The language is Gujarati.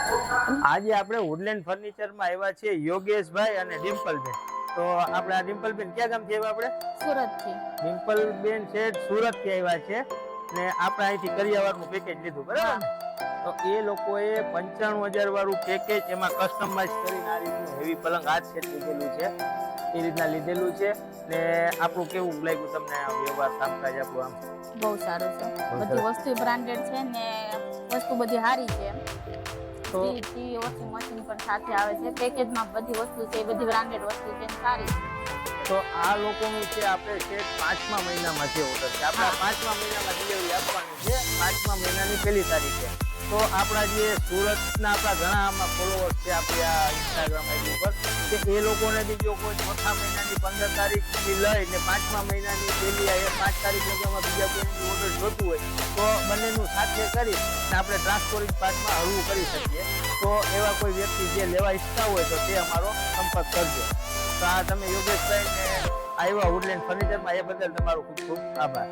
આજે આપણે વુડલેન્ડ ફર્નિચરમાં આવ્યા છીએ યોગેશભાઈ અને ડિમ્પલબેન. તો આપણે આ ડિમ્પલબેન ક્યાં ગામથી આવ્યા? આપણે સુરતથી. ડિમ્પલબેન છે સુરતથી આવ્યા છે ને આપણે અહીંથી કરિયાવારનું પેકેજ લીધું, બરાબર ને? તો એ લોકોએ 95,000 વાળું પેકેજ એમાં કસ્ટમાઇઝ કરીને આ રીતનું હેવી પલંગ હાથ સેટ લીધેલું છે, એ રીતના લીધેલું છે. ને આપણું કેવું લાગ્યું તમને આ વ્યવહાર કામકાજ આપણું? આમ બહુ સારું છે, બધી વસ્તુ બ્રાન્ડેડ છે ને વસ્તુ બધી સારી છે. તો ટીવી વોશિંગ મશીન પણ સાથે આવે છે, પેકેજમાં બધી વસ્તુ છે, બધી બ્રાન્ડેડ વસ્તુ છે, સારી. તો આ લોકોનું છે આપણે છે 5મા મહિનામાં જે ઓર્ડર છે, આપણા 5મા મહિનામાં ડિલિવરી આપવાની છે, 5મા મહિનાની 1લી તારીખે. તો આપણા જે સુરતના આપણા ઘણા આમાં ફોલોઅર્સ છે આપણી આ ઇન્સ્ટાગ્રામ આઈડી પર, કે એ લોકોને બી જો કોઈ 4થા મહિનાની 15 તારીખથી લઈને 5મા મહિનાની 5 તારીખ લગીમાં બીજા કોઈનું ઓર્ડર જોતું હોય તો બંનેનું સાથે કરી આપણે ટ્રાન્સપોર્ટિંગ પાર્ટમાં હળવું કરી શકીએ. તો એવા કોઈ વ્યક્તિ જે લેવા ઈચ્છતા હોય તો તે અમારો સંપર્ક કરજો. તો આ તમે યોગેશભાઈને આવ્યા વુડલેન્ડ ફર્નિચરમાં, એ બદલ તમારો ખૂબ ખૂબ આભાર.